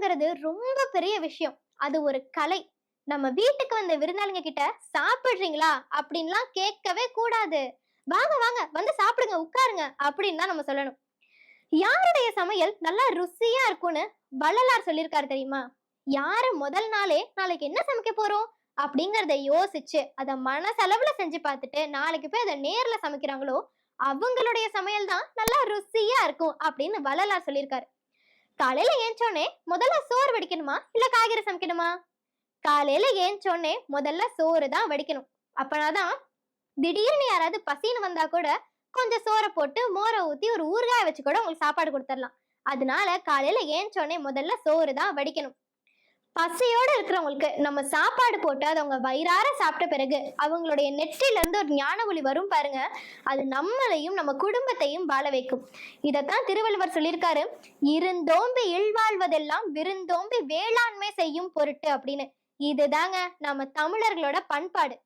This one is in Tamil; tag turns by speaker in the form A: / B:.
A: சாப்பாடுங்கிறது ரொம்ப பெரிய விஷயம். அது ஒரு கலை. நம்ம வீட்டுக்கு வந்த விருந்தாளிங்க கிட்ட சாப்பிடுறீங்களா அப்படின்லாம் கேட்கவே கூடாது. வாங்க வாங்க வந்து சாப்பிடுங்க உட்காருங்க அப்படின்னு தான் நம்ம சொல்லணும். யாருடைய சமையல் நல்லா ருசியா இருக்கும்னு வள்ளலார் சொல்லியிருக்காரு தெரியுமா? யாரு முதல் நாளே நாளைக்கு என்ன சமைக்க போறோம் அப்படிங்கறத யோசிச்சு அத மனசளவுல செஞ்சு பார்த்துட்டு நாளைக்கு போய் அதை நேர்ல சமைக்கிறாங்களோ அவங்களுடைய சமையல் தான் நல்லா ருசியா இருக்கும் அப்படின்னு வள்ளலார் சொல்லியிருக்காரு. காலையில ஏஞ்சோனே முதல்ல சோறு வடிக்கணுமா இல்ல காய்கறி சமைக்கணுமா? காலையில ஏஞ்சோனே முதல்ல சோறு தான் வடிக்கணும். அப்பனாதான் திடீர்னு யாராவது பசின்னு வந்தா கூட கொஞ்சம் சோறை போட்டு மோரை ஊத்தி ஒரு ஊறுகாய வச்சு கூட உங்களுக்கு சாப்பாடு கொடுத்துடலாம். அதனால காலையில ஏஞ்சோனே முதல்ல சோறு தான் வடிக்கணும். பசியோட இருக்கிறவங்களுக்கு நம்ம சாப்பாடு போட்டு அதை அவங்க வயிறார சாப்பிட்ட பிறகு அவங்களுடைய நெற்றில இருந்து ஒரு ஞான ஒளி வரும் பாருங்க. அது நம்மளையும் நம்ம குடும்பத்தையும் வாழ வைக்கும். இதைத்தான் திருவள்ளுவர் சொல்லியிருக்காரு, இருந்தோம்பி இல்வாழ்வதெல்லாம் விருந்தோம்பி வேளாண்மை செய்யும் பொருட்டு அப்படின்னு. இதுதாங்க நம்ம தமிழர்களோட பண்பாடு.